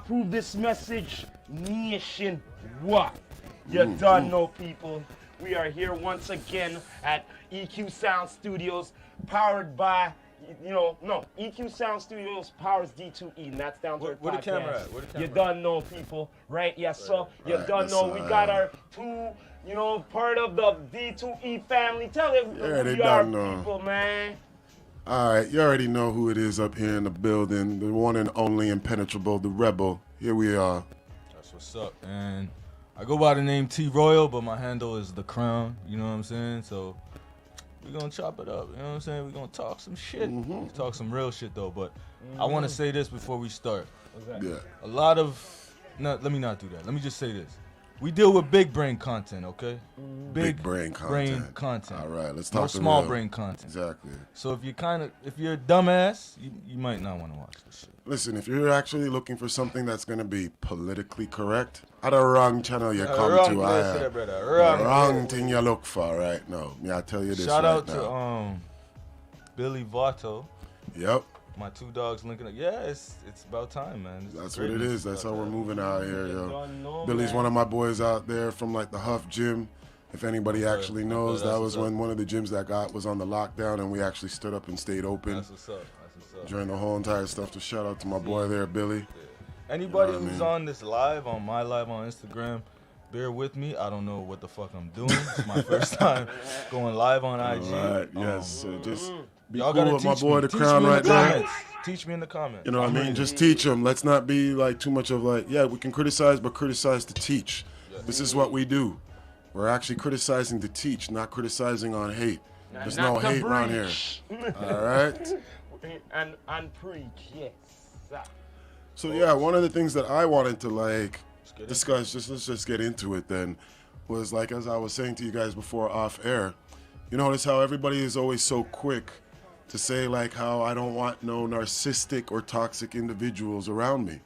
approve this message nationwide. You done know, people. We are here once again at EQ Sound Studios, powered by, EQ Sound Studios powers D2E, and that's down to our Where the podcast. camera at? Where the camera You done know, people, right? Yes, sir. You done know. We got our two, part of the D2E family. Tell them who you are, people, man. All right, you already know who it is up here in the building. The one and only impenetrable, the rebel. Here we are. That's what's up, man. I go by the name T Royal, but my handle is The Crown. You know what I'm saying? So we're going to chop it up. You know what I'm saying? We're going to talk some shit. Talk some real shit, though. But I want to say this before we start. What's that? Yeah. A lot of... No, let me not do that. Let me just say this. We deal with big brain content, okay? Big brain content. All right, let's talk no the small real. brain content. Exactly. So if you're a dumbass, you might not want to watch this shit. Listen, if you're actually looking for something that's going to be politically correct, at the wrong channel you come wrong to. place there, brother. Wrong thing you look for right now. Me, I tell you this Shout right out now. to Billy Vato. Yep. My two dogs linking up. Yeah, it's about time, man. That's what it is. That's how we're moving out here, yo. Done know, Billy's man. one of my boys out there from like the Huff Gym. If anybody actually knows, that's that was what's up. when one of the gyms that was on the lockdown, and we actually stood up and stayed open That's what's up. That's what's up. during the whole entire stuff. So shout out to my boy there, Billy. Anybody You know what I who's mean? on this live, on my live on Instagram, bear with me. I don't know what the fuck I'm doing. It's my first time going live on IG. All right, yes. So just be Y'all cool gotta with my teach boy, me. the Teach Crown, me in right the there. comments. Teach me in the comments. You know what I mean? Just teach them. Let's not be like too much of like, yeah, we can criticize, but criticize to teach. This is what we do. We're actually criticizing to teach, not criticizing on hate. There's no Not to hate around here. preach. All right? And preach, yes. So yeah, one of the things that I wanted to like discuss, let's just get into it then, was like as I was saying to you guys before off air, you notice how everybody is always so quick to say like how I don't want no narcissistic or toxic individuals around me.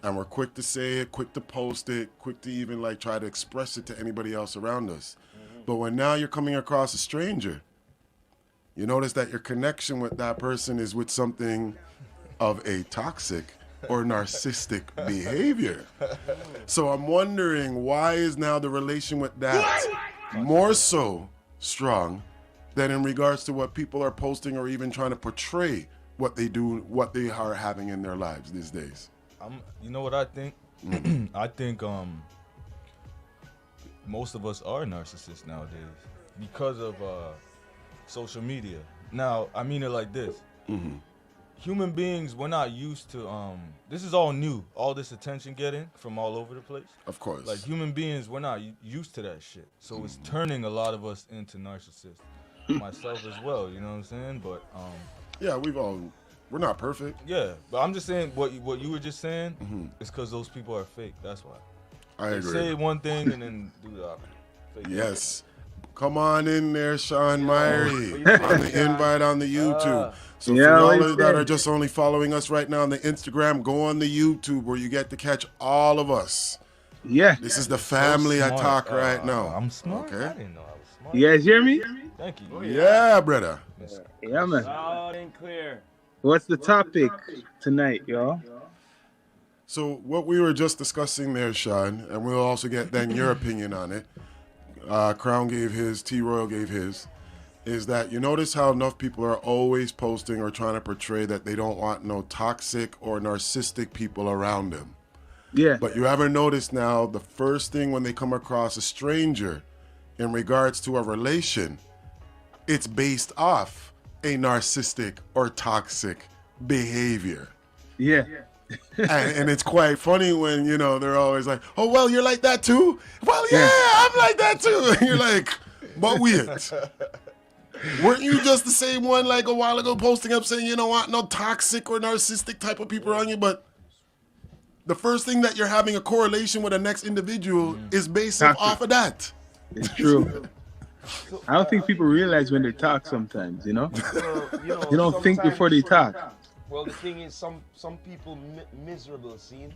And we're quick to say it, quick to post it, quick to even like try to express it to anybody else around us. But when now you're coming across a stranger, you notice that your connection with that person is with something of a toxic or narcissistic behavior. So I'm wondering, why is now the relation with that more so strong than in regards to what people are posting or even trying to portray what they do, what they are having in their lives these days? You know what I think? I think most of us are narcissists nowadays because of social media. Now, I mean it like this. Human beings, we're not used to, this is all new, all this attention getting from all over the place. Of course. Like human beings, we're not used to that shit. So it's turning a lot of us into narcissists. Myself as well, you know what I'm saying? But yeah, we're not perfect. yeah, but I'm just saying what you were just saying is because those people are fake. That's why. I They agree. say one thing and then do the opposite. Fake. Yes. Come on in there, Sean Myrie, on the invite on the YouTube. So for y'all that are just only following us right now on the Instagram, go on the YouTube where you get to catch all of us. Yeah. This is the family I Smart. talk right now. I'm smart. Okay. I didn't know I was smart. You guys hear me? Thank you. Yeah, brother. Yeah, man. Loud and clear. What's the topic tonight, y'all? So what we were just discussing there, Sean, and we'll also get then your opinion on it. Crown gave his, T Royal gave his, is that you notice how enough people are always posting or trying to portray that they don't want no toxic or narcissistic people around them. Yeah. But you ever notice now the first thing when they come across a stranger in regards to a relation, it's based off a narcissistic or toxic behavior. Yeah. And it's quite funny when, they're always like, oh, well, you're like that too? Well, yeah, I'm like that too. And you're like, but weird. Weren't you just the same one like a while ago posting up saying you don't want no toxic or narcissistic type of people around you? But the first thing that you're having a correlation with the next individual is based off of that. It's true. I don't think people realize when they talk sometimes, you know? You don't think before they talk. Well, the thing is, some people miserable, see,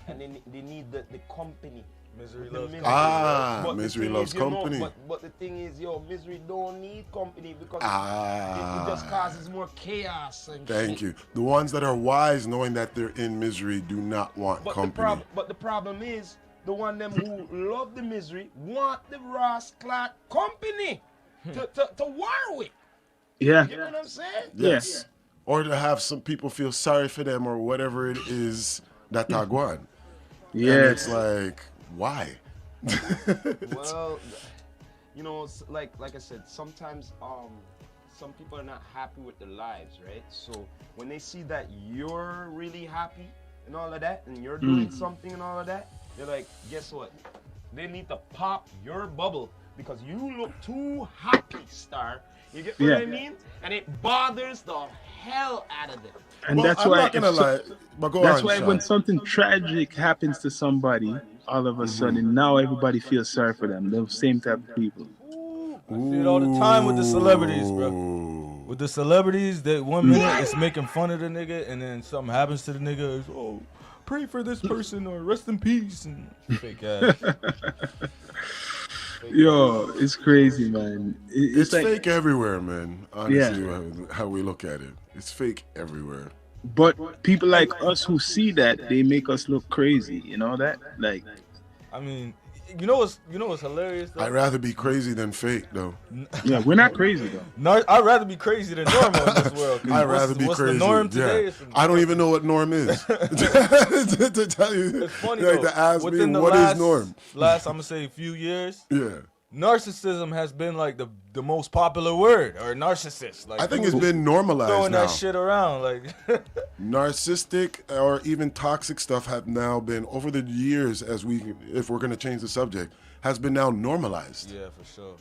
and they need the company Misery loves company. Ah, But misery the thing loves is, you know, company. but the thing is, misery don't need company because it just causes more chaos and Thank shit. you. The ones that are wise, knowing that they're in misery, do not want company. But the problem is, the one them who love the misery want the rascal company to war with. Yeah. You know what I'm saying? Yes. Or to have some people feel sorry for them or whatever it is that Taguan. And it's Yes. like, why? Well, you know, like I said, sometimes some people are not happy with their lives, right? So when they see that you're really happy and all of that, and you're doing something and all of that, they're like, guess what? They need to pop your bubble because you look too happy, star. You get what I mean? And it bothers the hell out of them. And Well, that's I'm why. not gonna lie, but go That's on, why Sean. when something tragic happens to somebody, all of a sudden now everybody feels sorry for them. The same type of people. I see it all the time with the celebrities, bro. With the celebrities, that 1 minute it's making fun of the nigga, and then something happens to the nigga. It's, oh, pray for this person or rest in peace and fake ass. Yo, it's crazy, man. It's like, fake everywhere, man. Honestly, how we look at it. It's fake everywhere. but people like us who see that, they make us look crazy. You know that? Like, I mean, you know what's hilarious though? I'd rather be crazy than fake, though. yeah, we're not crazy though. I'd rather be crazy than normal in this world. 'Cause I'd rather be what's crazy. the norm today? Yeah. Is some- I don't even know what norm is. to tell you, It's funny like though. to ask me Within the what last, is norm. Last, I'm gonna say, few years, Yeah, narcissism has been like the most popular word, or narcissist. Like I think it's people been normalized throwing now. that shit around. Like, Narcissistic or even toxic stuff have now been over the years, if we're going to change the subject, has been now normalized. yeah, for sure.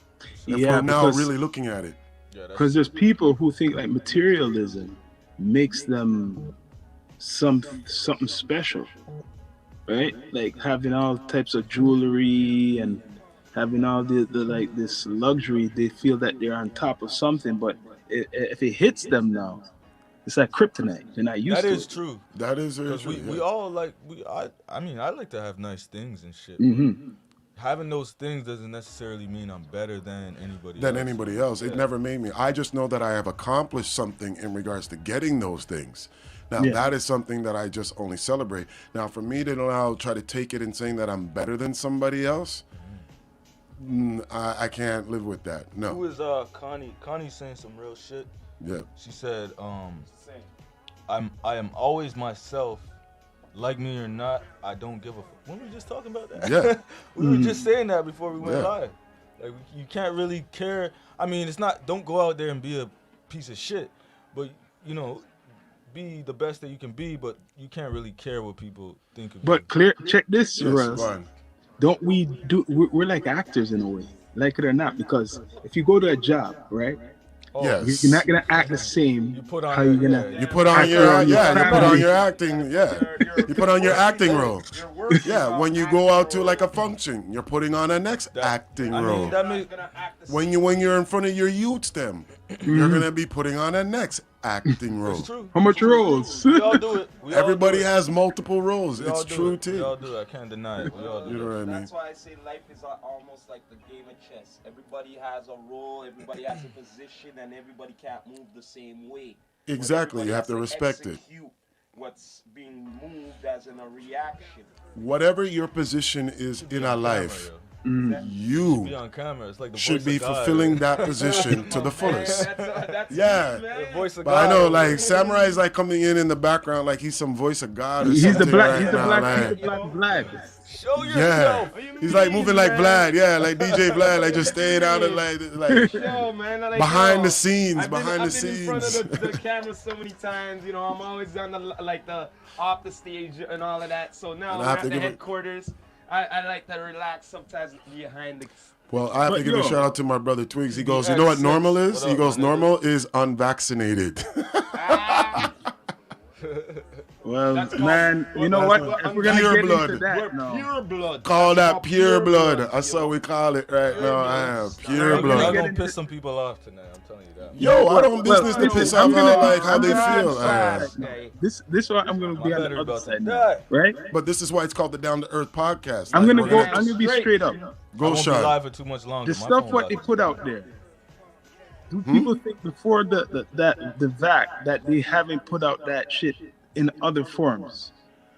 If Yeah, we're now because- really looking at it. Yeah, that's Because there's people who think like materialism makes them something special, right? Like having all types of jewelry and having all the like this luxury. They feel that they're on top of something, but if it hits them now, it's like kryptonite. They're not used that to is it. true. That is very Because true. we yeah. all like I mean I like to have nice things and shit. Mm-hmm. Having those things doesn't necessarily mean I'm better than anybody Than else. anybody else. It Yeah. never made me. I just know that I have accomplished something in regards to getting those things. Now, Yeah. that is something that I just only celebrate. Now, for me to now try to take it and saying that I'm better than somebody else, I can't live with that. Who No. is Connie? Connie's saying some real shit. Yeah. She said, I am always myself. Like me or not, I don't give a fuck. When we just talking about that? Yeah. We were just saying that before we went Yeah. live. Like you can't really care. I mean, it's not. Don't go out there and be a piece of shit, but you know, be the best that you can be. But you can't really care what people think of you. But check this, Yes, Russ. go on. Don't we do? We're like actors in a way, like it or not. Because if you go to a job, right, Yes. you're not gonna act the same. You put on how your- you gonna? yeah, You put on act your around your you put on family. your acting, You put on your acting role. Yeah, when you go out to like a function, you're putting on a next acting I role. mean, that makes When you're in front of your youths, them, you're gonna be putting on a next acting role. it's true. How much roles? We all do it. We all Everybody do it. has multiple roles. We all It's do true it. We all too. do it. I can't deny it. We all do You know it. what I mean? That's why I say life is almost like the game of chess. Everybody has a role, everybody has a position, and everybody can't move the same way. But Exactly. You everybody have to has respect it. execute what's being moved as in a reaction. Whatever your position is in our life, Be you on camera. It's like the should voice be of God, fulfilling right? that position to the fullest. That's Yeah. me, man. The voice of But God. I know, right? like Samurai's like coming in the background, like he's some voice of God or He's the something black. right He's the now. black. like- He's the black Vlad. Show Yeah, yourself. he's like moving like Vlad. Yeah, like DJ Vlad, like just staying out of like Yo, man, I like, behind yo, the scenes, I've been behind the in front scenes. of the camera so many times. You know, I'm always on the off the stage and all of that. So now And I we're have at to the give it- headquarters. I like to relax sometimes behind the. Well, I have to But give a yo. shout out to my brother Twigs. He goes, you know what normal is? What He up, goes, my nigga? normal is unvaccinated. Well, That's man, called- you know well, what? well, If we're gonna pure get blood. into that, We're no. pure blood. Call That's that called pure blood. you That's know. how we call it right now. I am pure We're You're gonna blood. get gonna into- piss some people off tonight. I'm telling you that. Yo, I don't Well, business to listen, piss I'm off gonna- like how I'm they gonna feel. try- I am. This one I'm gonna My be on battery the other about to side now, die. right? But this is why it's called the Down to Earth podcast. I'm Like, gonna we're go. gonna- I'm gonna be straight up. I Go, won't be Sean. live for too much longer. The My stuff phone what about they to put die. out there. Do people think before the vac that they haven't put out that shit in other forms?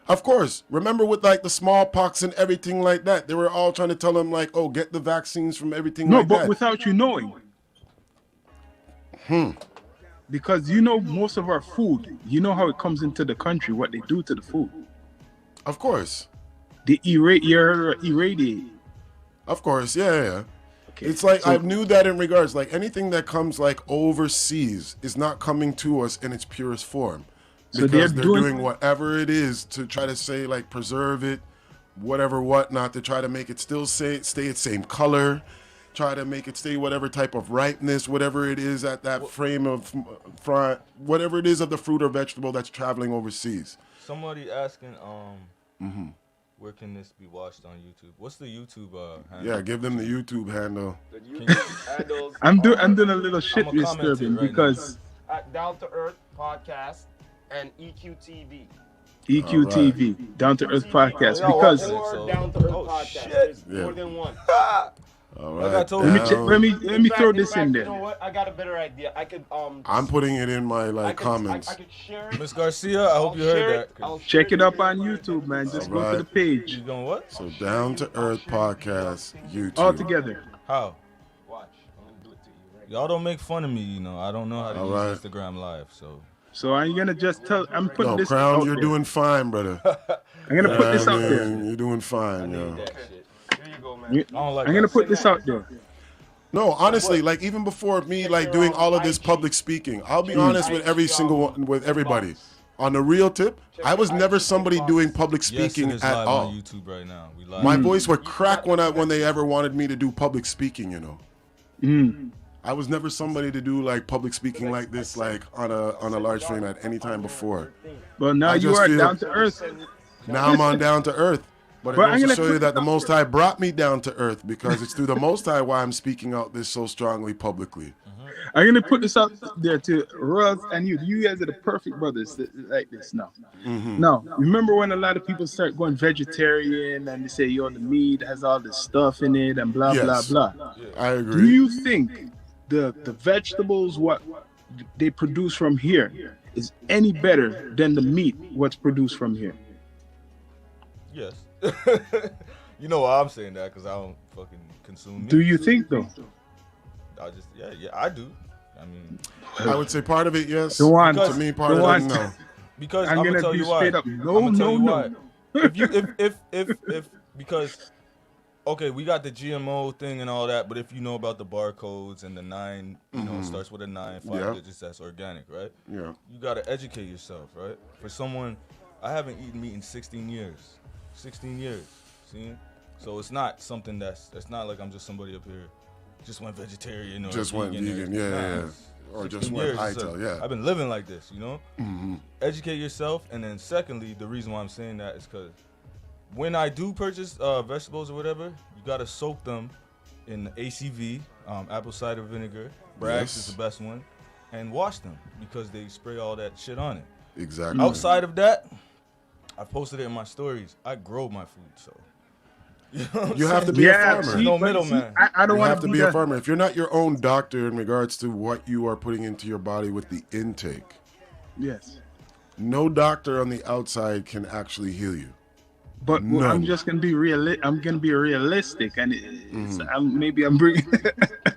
Of course. Remember with like the smallpox and everything like that, they were all trying to tell them like, oh, get the vaccines from everything No, like but that. without you knowing. Because you know most of our food, you know how it comes into the country, what they do to the food. Of course. They irradiate. Of course. Yeah. Okay. It's like So- I knew that in regards, like anything that comes like overseas is not coming to us in its purest form. So Because they're they're doing- doing whatever it is to try to say like preserve it, whatever, whatnot, to try to make it still stay its same color, try to make it stay whatever type of ripeness, whatever it is at that frame of front, whatever it is of the fruit or vegetable that's traveling overseas. Somebody asking, where can this be watched on YouTube? What's the YouTube handle? Yeah, give them the YouTube handle. The YouTube handles I'm are doing a little shit I'ma comment it disturbing right now. because at Down to Earth Podcast and EQTV. EQTV, Down to Earth Podcast, Yo, because what- Or Down to Earth Oh, Podcast. shit. There's Yeah. more than one. All Like I right. told you. let me In throw fact- this in You know there. what? I got a better idea. I could I'm putting it in my I like could, comments. I could share it. Miss Garcia, I hope I'll you share heard it. that. 'cause I'll Check share it up in on the YouTube, man. Just go to Alright. the page You going what? So Down to Earth Podcast YouTube. all together. How? Watch. I'm gonna do it to you right Y'all don't make fun of me, you know. I don't know how to Alright. use Instagram Live, so. So I'm gonna just tell. I'm putting No, this Crown, out you're there. doing fine, brother. I'm gonna put this Yeah, out there. man, you're doing fine, yo. That shit. Here you go, man. You- I don't like I'm gonna that. put this out there. No, honestly, like even before me, like doing all of this public speaking, I'll be honest with every single one, with everybody. On the real tip, I was never somebody doing public Yes, speaking it is at live all. on YouTube right now. We live. My voice would crack when they ever wanted me to do public speaking, you know. I was never somebody to do like public speaking like this, like on a large frame at any time before. But now I you just are feel- down to earth. Now I'm on Down to Earth. But it But I'm goes to gonna show you put that the it out Most High brought me down to earth because it's through the Most High why I'm speaking out this so strongly publicly. I'm gonna put this out there to Russ and you. You guys are the perfect brothers like this now. Now, remember when a lot of people start going vegetarian and they say, yo, the meat has all this stuff in it and blah, Yes. blah, blah. I Do agree. you think the vegetables, what they produce from here, is any better than the meat, what's produced from here? Yes. You know why I'm saying that? Because I don't fucking consume meat. Do you think, though? I just, yeah, I do. I mean, I would say part of it, yes. The one- To me, part the of one- it, no. because I'm I'm gonna gonna tell be you why. straight up. No, I'ma tell no, you no. why. If because okay, we got the GMO thing and all that, but if you know about the barcodes and the 9, you know, it starts with a 9, 5 Yeah. digits, that's organic, right? Yeah. You gotta educate yourself, right? For someone, I haven't eaten meat in 16 years. 16 years, see? So it's not something it's not like I'm just somebody up here, just went vegetarian or Just went vegan, or- yeah, nah, yeah. it's Or 16 just went years, it's ITEL, yeah. I've been living like this, you know? Educate yourself, and then secondly, the reason why I'm saying that is because when I do purchase vegetables or whatever, you gotta soak them in ACV, apple cider vinegar. Bragg's Yes. is the best one, and wash them because they spray all that shit on it. Exactly. Outside of that, I posted it in my stories. I grow my food, so you know what I'm You have to saying? be a Yeah, farmer. see, No but middleman. see, I don't You want have to be a farmer. If you're not your own doctor in regards to what you are putting into your body with the intake, Yes. no doctor on the outside can actually heal you. But None. I'm just gonna be I'm gonna be realistic, and maybe I'm bringing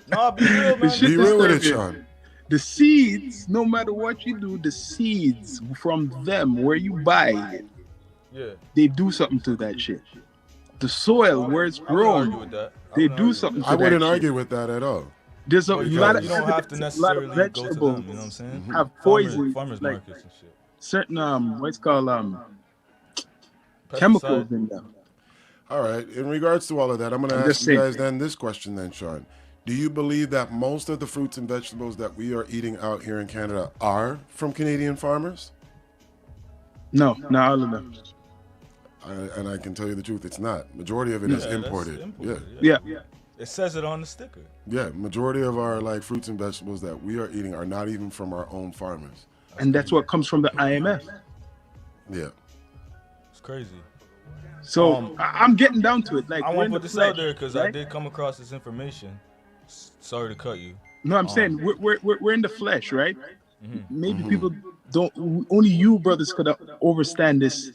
Nah, be real, man. Shit Be real with it, disturbing. Sean. the seeds. No matter what you do, the seeds from them where you buy it, Yeah. they do something to that shit. The soil where it's I wouldn't argue grown, with that. I they wouldn't do argue with something that. to I that wouldn't shit. argue with that at all. There's a Well, lot of you don't have to a lot necessarily of go to them. vegetables You know what I'm saying? have poison, Farmers like markets and shit. certain what's called chemicals Pesticide. in them. All right. In regards to all of that, I'm going to I'm ask just you saying. guys then this question then, Sean. Do you believe that most of the fruits and vegetables that we are eating out here in Canada are from Canadian farmers? No, not all of them. And I can tell you the truth, it's not. Majority of it is that's imported. Yeah. It says it on the sticker. Yeah. Majority of our like fruits and vegetables that we are eating are not even from our own farmers. And that's what comes from the IMF. Yeah. It's crazy. So I'm getting down to it. Like, I we're want in to the put this flesh, out there because I right? did come across this information. Sorry to cut you. No, I'm saying we're in the flesh, right? Mm-hmm. Maybe people don't. Only you brothers could understand this.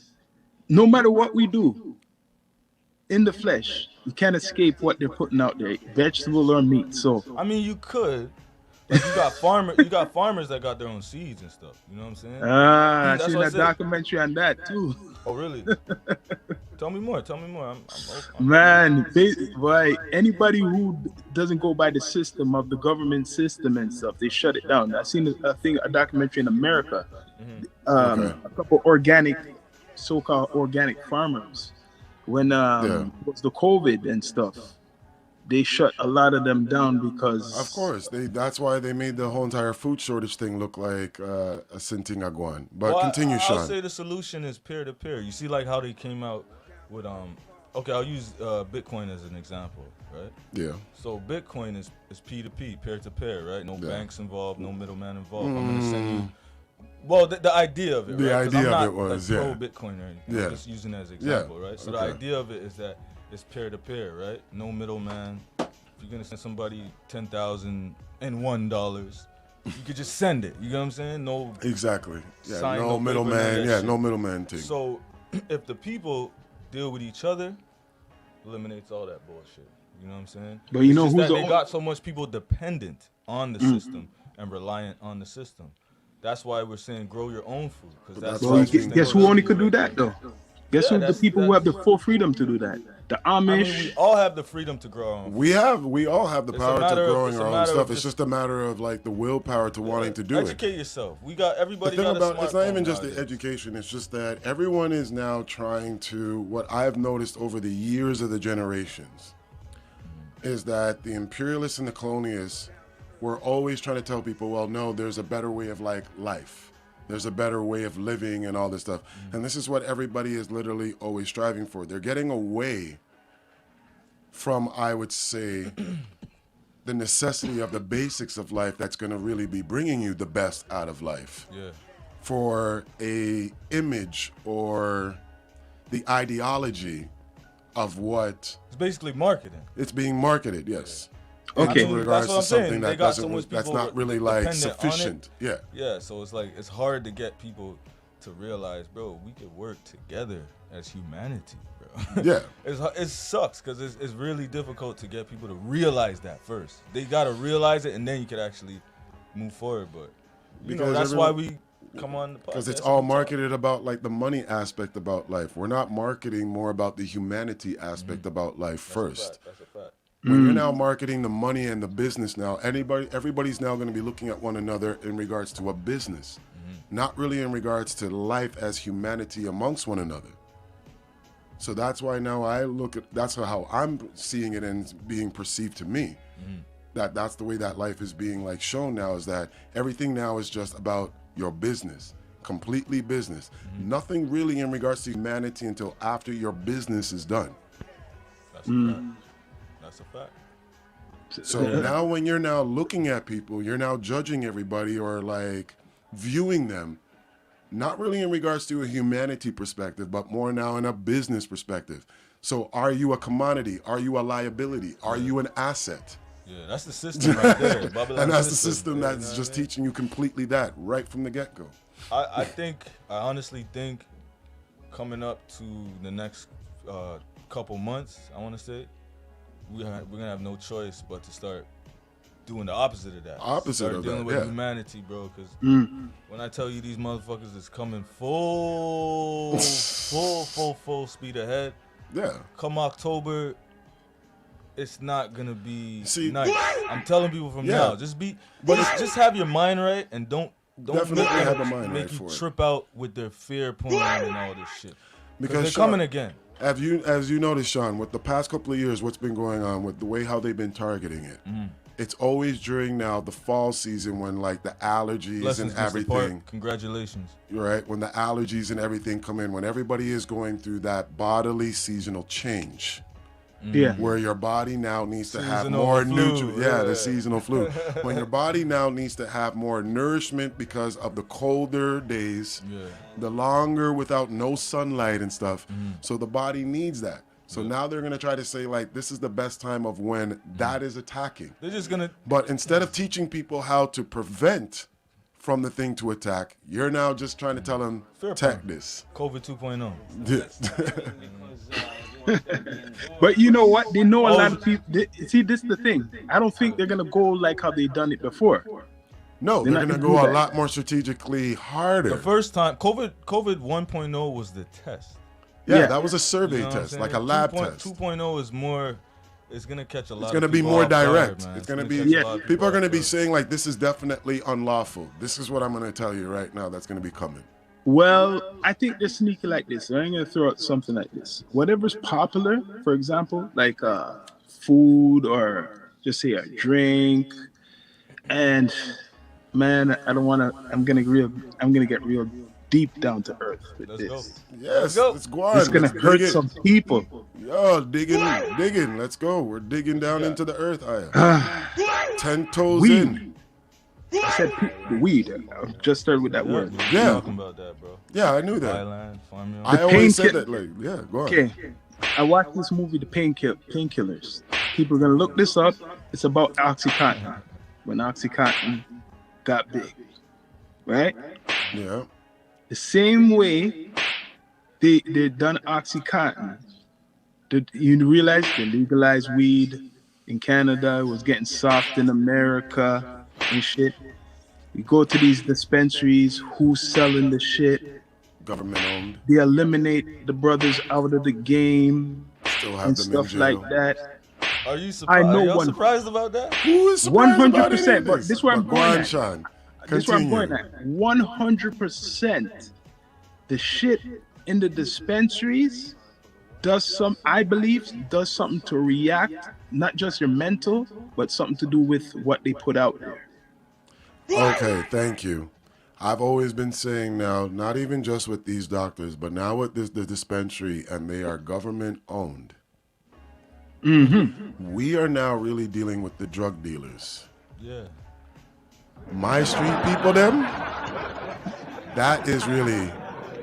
No matter what we do, in the flesh, you can't escape what they're putting out there, vegetable or meat. So I mean, you could. Like you got farmers that got their own seeds and stuff. You know what I'm saying? I That's seen what I that said. documentary on that too. Oh, really? Tell me more. I'm Man, why anybody who doesn't go by the system of the government system and stuff, they shut it down. I seen a documentary in America. A couple so-called organic farmers, when it was the COVID and stuff, they shut a lot of them down because Of course, that's why they made the whole entire food shortage thing look like a Sinting Aguan. But continue, Sean. I'll say the solution is peer-to-peer. You see, like how they came out with okay, I'll use Bitcoin as an example, right? Yeah. So Bitcoin is P2P, peer-to-peer, right? No banks involved, no middleman involved. I'm gonna send you. Well, the idea of it, The right? 'Cause idea I'm of it not, was, like, pro Bitcoin or anything. I'm just using it as an example, right? So the idea of it is that it's peer-to-peer, right? No middleman. If you're gonna send somebody $10,001, you could just send it. You know what I'm saying? No. Exactly. Yeah. Sign, No no middleman. paper, Yeah. shit. No middleman thing. So if the people deal with each other, eliminates all that bullshit. You know what I'm saying? But you It's know just who's that the they got so much people dependent on the system and reliant on the system. That's why we're saying grow your own food. Because that's why Well, it's being guess who only could do that though? Guess who the that's- people who have the full freedom to do that? The I mean, Amish. we all have the freedom to grow our own food. We all have the It's a power to matter of- growing it's a our own matter of stuff. It's just- just a matter of like the willpower to wanting to do it. Educate yourself. We got everybody. The thing got a about it's not even smartphone just the nowadays. education. It's just that everyone is now trying to. What I've noticed over the years of the generations is that the imperialists and the colonialists were always trying to tell people, well, no, there's a better way of life. There's a better way of living and all this stuff. And this is what everybody is literally always striving for. They're getting away from, I would say, the necessity of the basics of life that's going to really be bringing you the best out of life. Yeah. For a image or the ideology of what It's basically marketing. it's being marketed, yes. Okay. In regards That's what I'm to something saying. They that got so much that's people not really like dependent on it. sufficient. Yeah. Yeah, so it's like it's hard to get people to realize, bro, we could work together as humanity, bro. Yeah. It sucks because it's really difficult to get people to realize that first. They gotta realize it, and then you could actually move forward. But you know, Because that's why everyone- we come on the podcast. Because it's all and we talk. marketed about like the money aspect about life. We're not marketing more about the humanity aspect about life first. That's a fact. When you're now marketing the money and the business now, everybody's now going to be looking at one another in regards to a business, not really in regards to life as humanity amongst one another. So that's why now that's how I'm seeing it and being perceived to me. That's the way that life is being like shown now, is that everything now is just about your business, completely business. Nothing really in regards to humanity until after your business is done. That's a fact. That's a fact. So now when you're now looking at people, you're now judging everybody or like viewing them, not really in regards to a humanity perspective, but more now in a business perspective. So are you a commodity? Are you a liability? Are you an asset? Yeah, that's the system right there. Babylon And that's the system you that's know just what I mean? teaching you completely that right from the get-go. I honestly think coming up to the next couple months, I want to say, we're gonna have no choice but to start doing the opposite of that. Opposite start of dealing that, with yeah. humanity, bro. Because when I tell you these motherfuckers is coming full speed ahead, Yeah. come October, it's not gonna be See, nice. I'm telling people from Yeah. now, just have your mind right and don't Definitely make them have the mind make right you for it. trip out with their fear porn and all this shit. Because they're Sean, coming again. As you noticed, Sean, with the past couple of years, what's been going on with the way how they've been targeting it, it's always during now the fall season when like the allergies Blessings, and Mr. everything. Park. Congratulations. Right, when the allergies and everything come in, when everybody is going through that bodily seasonal change. Yeah. Where your body now needs to have Seasonal more flu, nutrients. Yeah, yeah. the seasonal flu. When your body now needs to have more nourishment because of the colder days, the longer without no sunlight and stuff. So the body needs that. So now they're going to try to say, like, this is the best time of when that is attacking. They're just going to... But instead of teaching people how to prevent from the thing to attack, you're now just trying to tell them, attack this. COVID 2.0. But you know what? They know a lot of people. See, this is the thing. I don't think they're gonna go like how they done it before. No, they're going to go a lot more strategically harder. The first time, COVID 1.0 was the test. Yeah, that was a survey You know what I'm test, saying? like a lab test. 2.0 is more, it's going to catch a lot It's of going to be people more off guard, direct. man. It's going to be, catch a lot of people are going to off be guard. saying, like, this is definitely unlawful. This is what I'm going to tell you right now that's going to be coming. Well, I think they're sneaky like this. I'm gonna throw out something like this. Whatever's popular, for example, like food or just say a drink, and man, I don't want to. I'm gonna get real deep down to earth with Let's this. go. Yes, go. let's go on. It's gonna Let's hurt dig it. some people. Yo, digging. Let's go. We're digging down into the earth, Aya. 10 toes Weed. in. I said weed. I just started with that word. We're Yeah. talking about that, bro. Yeah, I knew that. Thailand, farmyard. I always said pain that, like, yeah, go on. Okay, I watched this movie, The Painkillers. People are gonna look this up. It's about OxyContin. When OxyContin got big, right? Yeah. The same way they done OxyContin. You realize they legalized weed in Canada. It was getting soft in America and shit. You go to these dispensaries, who's selling the shit? Government owned. They eliminate the brothers out of the game Still have and them stuff in like jail. that. Are you surprised? I know Are y'all one- surprised about that? Who is surprised 100%, about any of but this is where I'm But go going on, at. Sean. This is where I'm Continue. going at. 100%. The shit in the dispensaries I believe, does something to react, not just your mental, but something to do with what they put out there. Okay, thank you. I've always been saying now, not even just with these doctors, but now with the dispensary, and they are government owned. We are now really dealing with the drug dealers. Yeah. My street people, them, that is really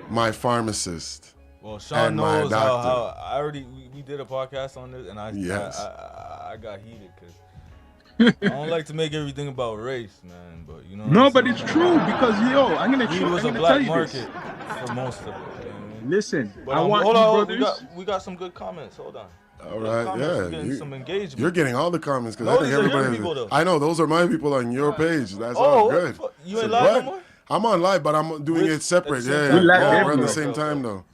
my pharmacist. Well, Sean And my knows doctor. how I already, we did a podcast on this, and I got heated because I don't like to make everything about race, man, but you know. No, but it's true because I'm gonna Weed was a tell black you market this. for most of it. You know what I mean? Listen, But I want hold you on, brothers. we got some good comments. Hold on. All Good right, comments. We're yeah. getting some engagement. You're getting all the comments because No, I think these are your everybody. people, though. I know those are my people on your page. That's Oh, all what the good. fuck? You ain't live no more? I'm on live, but I'm doing We're- it separate. at the Yeah, same yeah. time? We live We're at everywhere. the same time though.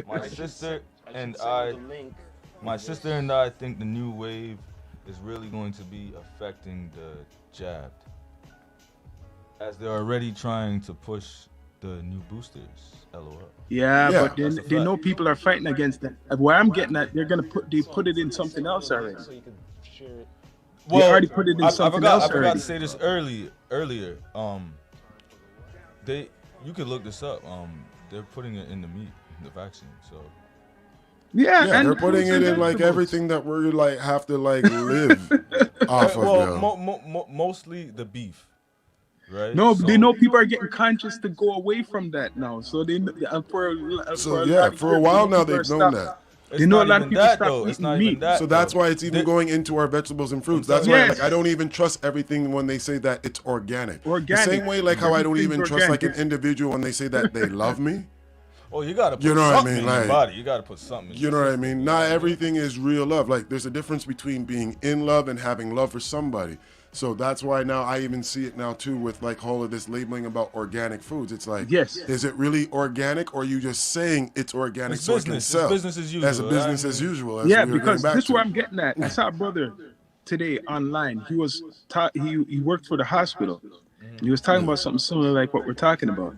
My sister and Send I, the link. my sister and I think the new wave is really going to be affecting the jabbed, as they're already trying to push the new boosters. LOL. Yeah, Yeah, but that's a they know people are fighting against that. Where I'm getting at, they're gonna put it in something else already. So you can share it. They already put it in something else I forgot already. to say this earlier. You could look this up. They're putting it in the meat, the vaccine. So Yeah, Yeah, and they're putting it in like vegetables. everything that we're like have to like live off of. well, Now. mostly the beef, right? No, So- they know people are getting conscious to go away from that now. So they for For a while now they've known that. It's You know not a lot of even people that, stop though. It's eating not meat. even that. So that's though. why it's even They- going into our vegetables and fruits. I'm That's telling why you. like I don't even trust everything when they say that it's organic. Organic. The same way like how I don't Everything's even trust like an organic. individual when they say that they love me. Oh, you gotta put You know what I something mean, in your like- body. You gotta put something. In You know what I mean? Not everything is real love. Like there's a difference between being in love and having love for somebody. So that's why now I even see it now too with like all of this labeling about organic foods. It's like, Yes. is it really organic or are you just saying it's organic It's so business. it can It's sell? business as usual. As a business I as mean- usual. As Yeah, we were because getting back this is to. where I'm getting at. I saw a brother today online. He was he worked for the hospital. And he was talking about something similar like what we're talking about.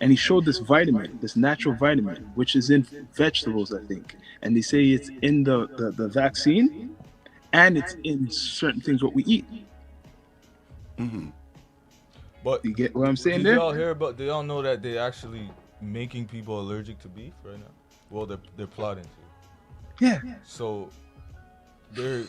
And he showed this vitamin, this natural vitamin, which is in vegetables, I think. And they say it's in the vaccine and it's in certain things what we eat. But You get what I'm saying did there? y'all hear about? Do y'all know that they actually making people allergic to beef right now? Well, they're plotting to. Yeah. So they're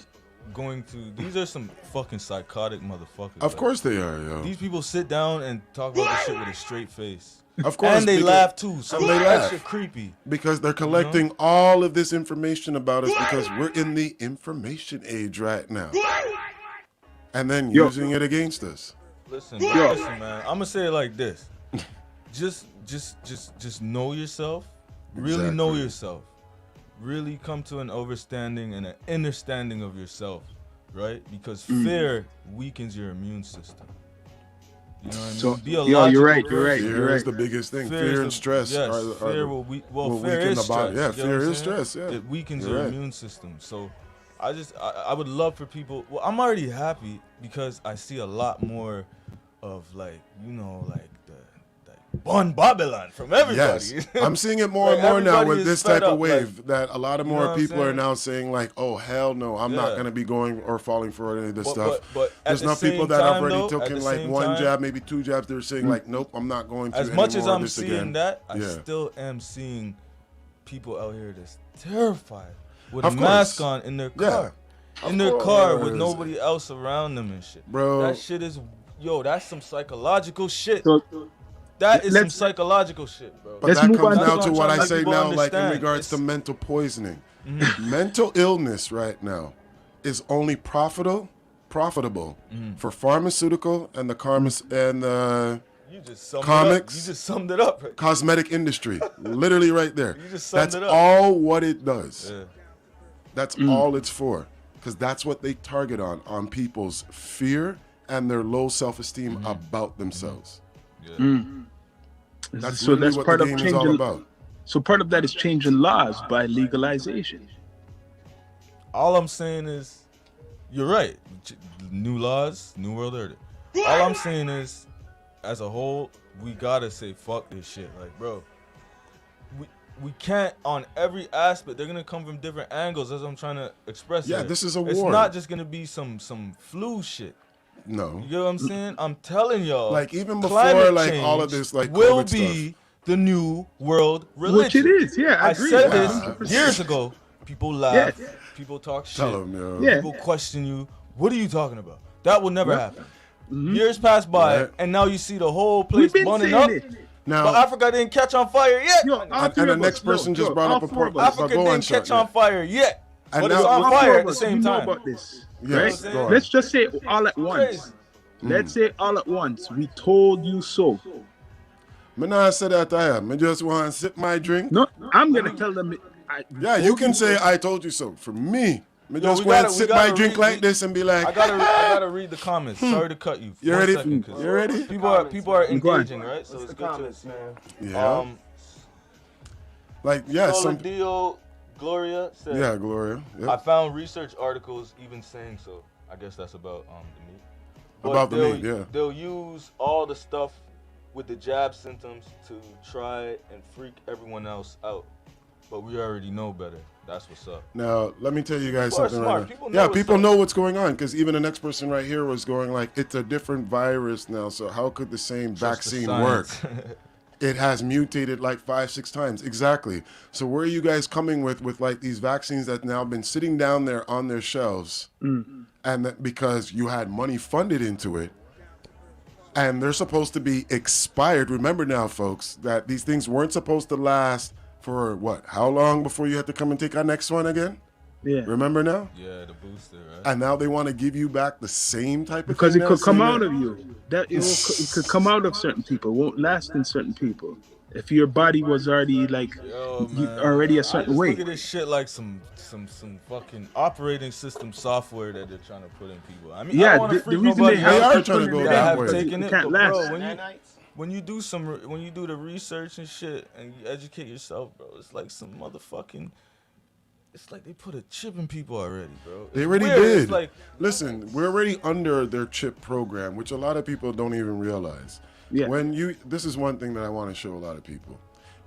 going to. These are some fucking psychotic motherfuckers. Of like, course they are, yo. these people sit down and talk about this shit with a straight face. Of course. And they because- laugh too. So and they that laugh. shit creepy. Because they're collecting all of this information about us because we're in the information age right now. And then using it against us. Listen, man. I'm gonna say it like this. Just know yourself. Really know Exactly. yourself. Really come to an understanding and an understanding of yourself, right? Because fear weakens your immune system. You know what I mean? So, Be a yo, you're right, logical you're right, person. Fear is the biggest thing. Fear Fear is and the- stress yes, are fear the, will fear weaken is the body. stress. Yeah, you get fear what I'm is saying? stress. Yeah. It weakens You're your right. immune system. So I would love for people. Well, I'm already happy because I see a lot more of like the Bon Babylon from everybody. Yes, I'm seeing it more Like, and more now everybody with is this fed type of up, wave that a lot of you know more what I'm people are saying? now saying like, oh hell no, I'm not Yeah. gonna be going or falling for any of this But- stuff. but at There's the not people same that have time, already though, at taken the like same one time- jab, maybe two jabs. They're saying like, nope, I'm not going to As any much more as of I'm this seeing again. that, I Yeah. still am seeing people out here that's terrified with Of a course. mask on in their Yeah. car. Of In their car with course. nobody else around them and shit. Bro. That shit is, that's some psychological shit. So That is some let's- psychological shit, bro. But Let's that move comes on down to- to what I Let say people now, like in understand. regards to It's- mental poisoning. Mental illness right now is only profitable for pharmaceutical and the You just summed Comics. it up. You just summed it up. cosmetic industry. Literally right there. You just summed That's it up. all what it does. Yeah. That's all it's for. Because that's what they target on people's fear and their low self-esteem about themselves. Yeah. That's so literally that's what part the of game is all changing. about. So part of that is changing laws by legalization. All I'm saying is, you're right. New laws, new world order. All I'm saying is, as a whole, we gotta say fuck this shit. Like, bro, we can't on every aspect. They're gonna come from different angles. As I'm trying to express. Yeah, it. this is a It's war. not just gonna be some flu shit. No. You get what I'm saying? I'm telling y'all. Like, even before, climate like, change all of this, like, will COVID be stuff. the new world religion. Which it is, yeah. I agree. said Wow. this years ago. People laugh. Yeah. People talk shit. Tell them, yo. Yeah. People question you. What are you talking about? That will never Yep. happen. Years pass by, Right. and now you see the whole We've place been burning saying up. it. Now, But Africa didn't catch on fire yet. Yo, all and three the of next us, person just yo, brought all up a four of point. us. But Africa go on, didn't catch Sean, on fire yet. And But now- it's on all All fire four at of the us, same we know time. about this, Yes, right? go on. Let's just say it all at once. Crazy. Let's say all at once. We told you so. Me not say that I am. I just want to sip my drink. No, I'm gonna tell them. Yeah, you can say I told you so. For me, me just we want gotta- to we sip gotta my drink read- like this and be like, I gotta read the comments. Sorry to cut you. you One ready? second, 'cause You ready? People are Go on. engaging, right? So What's it's the good comments, to. man? Yeah. Like, yeah, some. Dio Gloria said, Yeah, Gloria. Yep. I found research articles even saying so. I guess that's about the meat. But About the they'll- meat, yeah. They'll use all the stuff with the jab symptoms to try and freak everyone else out. But we already know better. That's what's up. Now, let me tell you guys People are something smart. right now. People know Yeah, what's people up. know what's going on because even the next person right here was going like, it's a different virus now, so how could the same Trust the vaccine work? science. It has mutated like 5-6 times. Exactly. So where are you guys coming with like these vaccines that now been sitting down there on their shelves and that because you had money funded into it and they're supposed to be expired. Remember now, folks, that these things weren't supposed to last for what? How long before you had to come and take our next one again? Yeah. Remember now? Yeah, the booster, right? And now they want to give you back the same type of Because thing it now, could come saying out that- of you. It could come out of certain people. It won't last in certain people. If your body was already like Yo, you man. already a I certain just way. look at this shit like some fucking operating system software that they're trying to put in people. I mean, I Yeah, don't want to the freak reason nobody they They have out are trying to go it that that have way. taken It it, can't but bro, last. when you do the research and shit and you educate yourself, bro, it's like some motherfucking. It's like they put a chip in people already, bro. They It's already weird. did. It's like, Listen, we're already under their chip program, which a lot of people don't even realize. Yeah. This is one thing that I want to show a lot of people.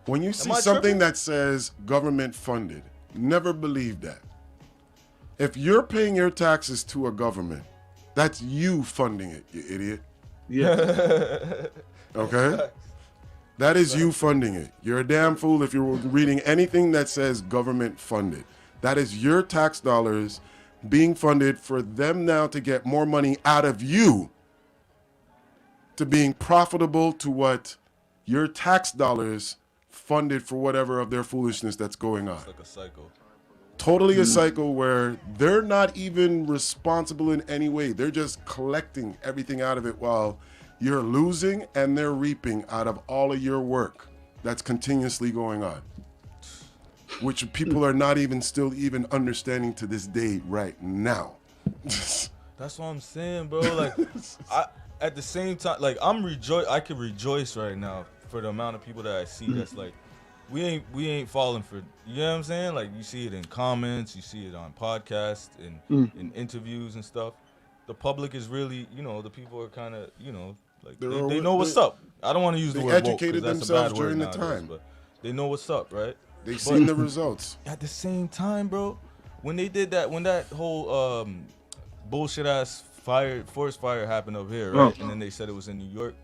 When you see I something tripping? that says government funded, never believe that. If you're paying your taxes to a government, That's you funding it, you idiot. Yeah. Okay? That is you funding it. You're a damn fool if you're reading anything that says government funded. That is your tax dollars being funded for them now to get more money out of you, to being profitable to what your tax dollars funded for whatever of their foolishness that's going on. It's like a cycle. Totally a cycle where they're not even responsible in any way. They're just collecting everything out of it while you're losing and they're reaping out of all of your work that's continuously going on, which people are not even still even understanding to this day right now. That's what I'm saying, bro. Like, at the same time, like, I could rejoice right now for the amount of people that I see that's like, we ain't falling for, you know what I'm saying? Like, you see it in comments, you see it on podcasts, in interviews and stuff. The public is really, you know, the people are kind of, you know, like, they know what's up. I don't want to use the word woke, educated 'cause that's themselves a bad word during the nowadays, time. but they know what's up, right? They've seen the results. At the same time, bro, when they did that, when that whole bullshit ass forest fire happened up here, right? And then they said it was in New York.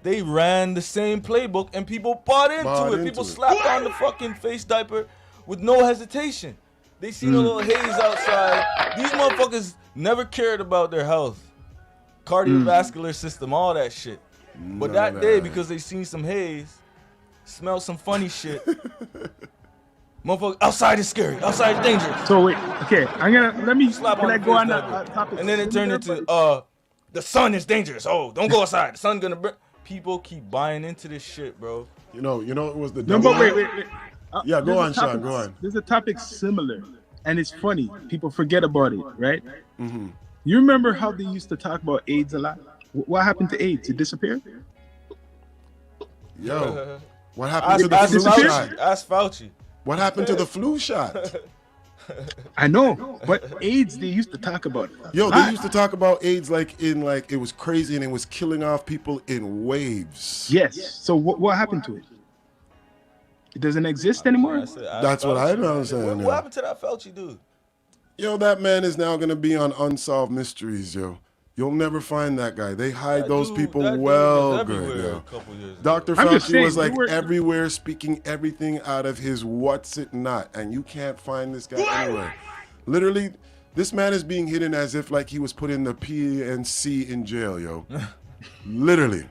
They ran the same playbook and people bought into it. People slapped on the fucking face diaper with no hesitation. They seen a little haze outside. These motherfuckers never cared about their health, cardiovascular system, all that shit. But that day, because they seen some haze, smelled some funny shit. Motherfucker, outside is scary. Outside is dangerous. So wait, okay, let me Slap can on I the go face on diaper. that topic? And then it turned into the sun is dangerous. Oh, don't go outside. The sun's gonna burn. People keep buying into this shit, bro. You know, it was the No, devil. but wait. Yeah, go There's on, a Sean, topic- go on. There's a topic similar, and it's funny. People forget about it, right? Mm-hmm. You remember how they used to talk about AIDS a lot? What happened to AIDS? It disappeared? Yo, what happened to the Ask flu Fauci. shot? Ask Fauci. What happened to the flu shot? I know, but AIDS, they used to talk about it. Yo, they used to talk about AIDS like it was crazy and it was killing off people in waves. Yes. So what happened to it? It doesn't exist anymore? I said, ask That's what Fauci. I know. Saying, What happened to that Fauci dude? Yo, that man is now gonna be on Unsolved Mysteries, yo. You'll never find that guy. They hide That those dude- people that dude well was good, everywhere yo. a couple years ago. Dr. I'm just Fauci saying, was like you were- everywhere speaking everything out of his what's it not, and you can't find this guy anywhere. Literally, this man is being hidden as if like he was put in the PNC in jail, yo. Literally.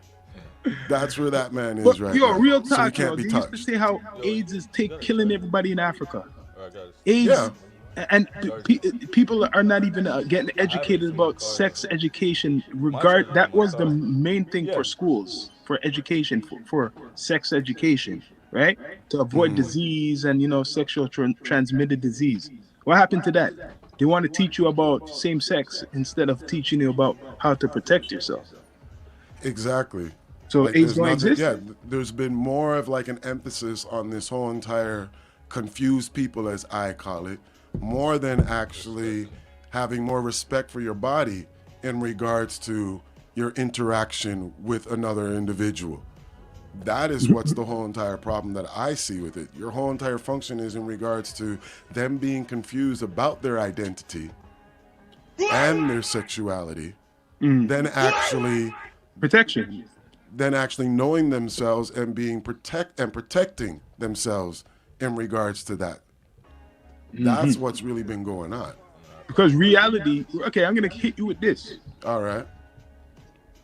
That's where that man is But, right yo, now. real So he talk, can't yo, be they used to touched. say how AIDS is killing everybody in Africa. All right, got it. AIDS, Yeah. and people are not even getting educated about sex education. That was the main thing for schools, for education, for sex education, right? To avoid disease and sexual transmitted disease. What happened to that? They want to teach you about same sex instead of teaching you about how to protect yourself. Exactly. So Like, AIDS there's don't nothing- exist. Yeah, there's been more of like an emphasis on this whole entire confused people, as I call it, more than actually having more respect for your body in regards to your interaction with another individual. That is what's the whole entire problem that I see with it. Your whole entire function is in regards to them being confused about their identity and their sexuality, then actually Protection. knowing themselves and being protecting themselves in regards to that. That's what's really been going on. Because reality, okay, I'm going to hit you with this. All right.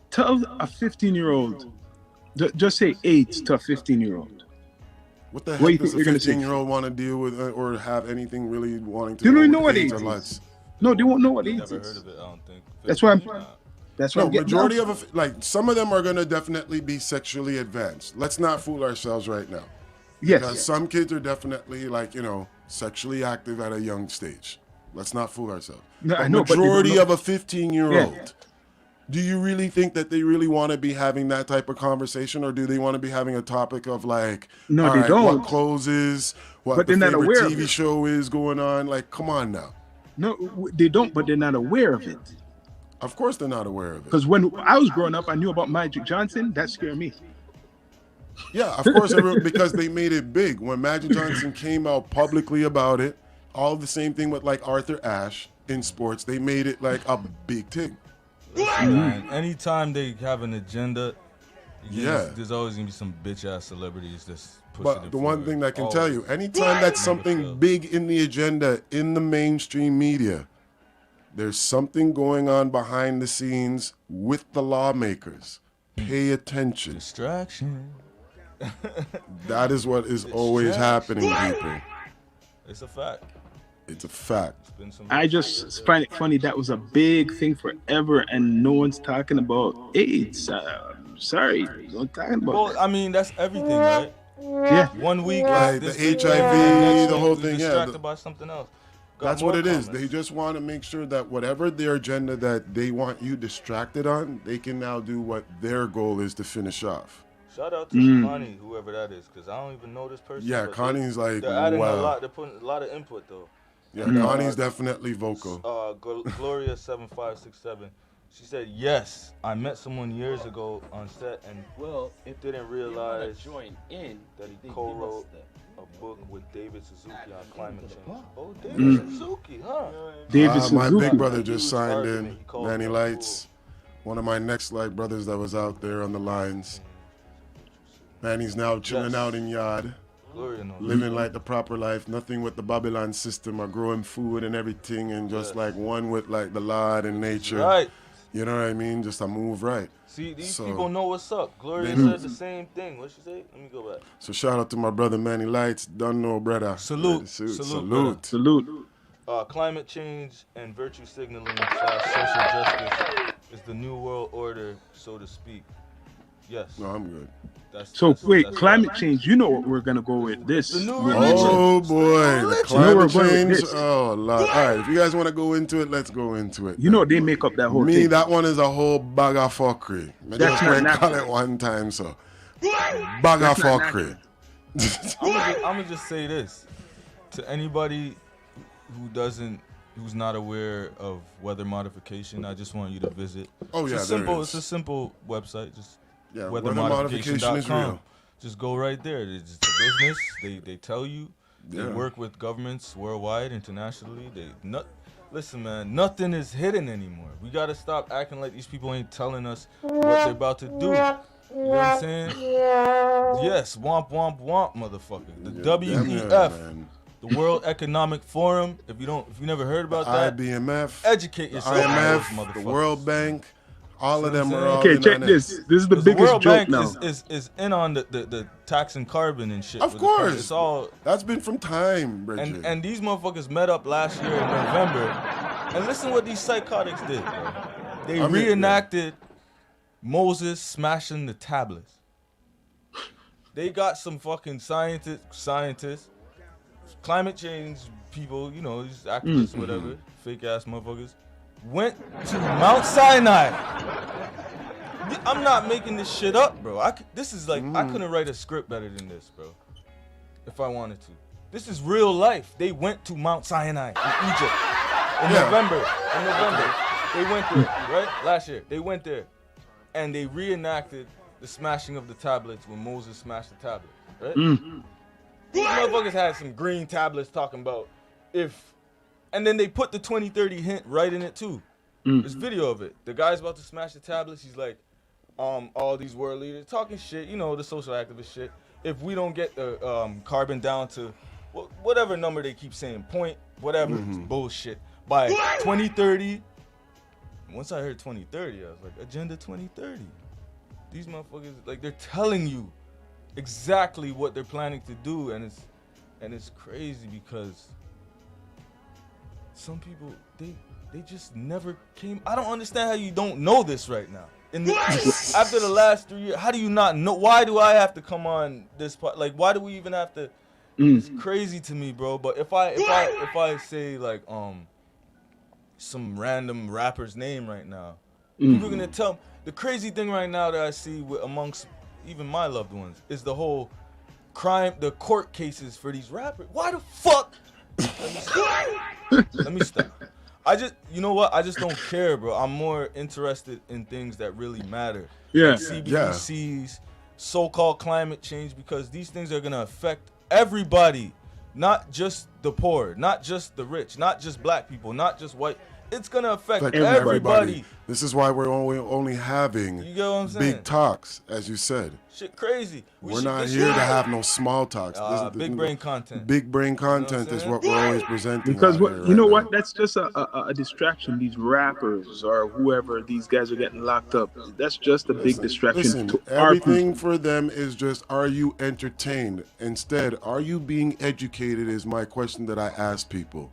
Tell a 15-year-old, just say AIDS to a 15-year-old. What the What do you heck does a think you're gonna say? 15-year-old want to deal with or have anything really wanting to They don't do even with know what AIDS AIDS or is. lights? No, they won't know what AIDS Never heard is. of it, I don't think. That's why I'm No, getting majority down. of like some of them are gonna definitely be sexually advanced. Let's not fool ourselves right now. Because Yes. some kids are definitely sexually active at a young stage. Let's not fool ourselves. No, But I know, but they don't majority know. of a 15-year-old, Yeah. do you really think that they really want to be having that type of conversation, or do they want to be having a topic of like, No, all they right, don't. what clothes is, what But the they're not favorite aware of TV it. show is going on? Like, come on now. No, they don't, but they're not aware of it. Of course they're not aware of it. Because when I was growing up, I knew about Magic Johnson. That scared me. Yeah, of course, because they made it big. When Magic Johnson came out publicly about it, all the same thing with like Arthur Ashe in sports, they made it like a big thing. Listen, man, anytime they have an agenda, Yeah. there's always gonna be some bitch ass celebrities that's pushing But it the one forward. thing that I can Always. tell you, anytime that's something fails. big in the agenda in the mainstream media, there's something going on behind the scenes with the lawmakers. Pay attention. Distraction. That is what is always happening, people. It's a fact. It's a fact. It's been some I just find it funny that was a big thing forever, and no one's talking about AIDS. Sorry, no one's talking about Well, that. I mean, that's everything, right? Yeah, 1 week, Like this the week, HIV, next the week, whole we thing, yeah, distracted the- by something else. Got That's more what it is. comments. They just want to make sure that whatever their agenda that they want you distracted on, they can now do what their goal is to finish off. Shout out to Connie, whoever that is, because I don't even know this person. Yeah, but Connie's like, they're adding a wow. lot. They're putting a lot of input though. Yeah, Connie's definitely vocal. Gloria7567. She said, "Yes, I met someone years ago on set and Well, if didn't they want realize to join in, that he they give co-wrote us a book with David Suzuki on climate change." Huh? Oh, David Suzuki, huh? David My Suzuki. big brother just Huge signed argument. in. He called Manny me a Lights, one of my next light brothers that was out there on the lines. Manny's now chilling Yes. out in yard, Gloria knows. living like the proper life, nothing with the Babylon system or growing food and everything, and just Yes. like one with like the Lord and nature. Right. You know what I mean? Just a move right. See, these So- people know what's up. Gloria They do. said the same thing. What'd she say? Let me go back. So shout out to my brother Manny Lights. Don't know, brother. Salute. Salute. Salute, Salute. Climate change and virtue signaling / social justice is the new world order, so to speak. Yes. No, I'm good. So wait, that's climate right. change. You know what we're gonna go with this? The new We're- religion. Oh boy, the Religion. climate You know where we're going change. with this. Oh Lord. All right, if you guys want to go into it, let's go into it. You know they make up that whole Me, thing. that one is a whole bag of fuckery. I That's just not can't call natural. it one time, so. Bag of That's not fuckery. I'm gonna just say this to anybody who's not aware of weather modification. I just want you to visit. Oh, It's yeah, a simple. there It's is. a simple website. Just Yeah, weather modification is weathermodification.com. real. Just go right there. It's a business. They tell you. They Yeah. work with governments worldwide, internationally. Listen, man. Nothing is hidden anymore. We gotta stop acting like these people ain't telling us what they're about to do. You know what I'm saying? Yes, womp womp womp, motherfucker. The Damn yeah, WEF, man. the World Economic Forum. If you never heard about that, IBMF, educate the yourself. on those IMF, the motherfuckers. World Bank, all of See what them I'm are all Okay, in check on it. this. This is the The biggest World joke Bank now. is in on the tax and carbon and shit. Of with the carbon. course. It's all That's been from time, Bridget. and these motherfuckers met up last year in November. And listen what these psychotics did, bro. They I mean, reenacted Moses smashing the tablets. They got some fucking scientists, climate change people, you know, these activists, whatever, fake ass motherfuckers, went to Mount Sinai. I'm not making this shit up, bro. This is like, I couldn't write a script better than this, bro. If I wanted to. This is real life. They went to Mount Sinai in Egypt in Yeah. November. They went there, right? Last year. They went there. And they reenacted the smashing of the tablets when Moses smashed the tablet, right? These motherfuckers had some green tablets talking about and then they put the 2030 hint right in it too. There's video of it. The guy's about to smash the tablets. He's like, all these world leaders talking shit, you know, the social activist shit. If we don't get the carbon down to whatever number they keep saying, point, whatever, it's bullshit. By 2030, once I heard 2030, I was like, Agenda 2030. These motherfuckers, like, they're telling you exactly what they're planning to do, and it's crazy because some people they just never came. I don't understand how you don't know this right now. After the last 3 years, how do you not know? Why do I have to come on this part? Like, why do we even have to? It's crazy to me, bro. But if I say like some random rapper's name right now, people are gonna tell. The crazy thing right now that I see amongst even my loved ones is the whole crime, the court cases for these rappers. Why the fuck? Let me stop. You know what? I just don't care, bro. I'm more interested in things that really matter. Yeah. Like CBDCs, so-called climate change, because these things are gonna affect everybody, not just the poor, not just the rich, not just black people, not just white. it's gonna affect Affecting everybody. This is why we're only having You get what I'm saying? big talks, as you said. Shit crazy. We're not here to have no small talks. Big brain content. Big brain content is what we're always presenting. Because out what here you know right what? That's just a distraction. These rappers or whoever these guys are getting locked up. That's just a big distraction Listen, to our everything people. for them is just, are you entertained? Instead, are you being educated is my question that I ask people.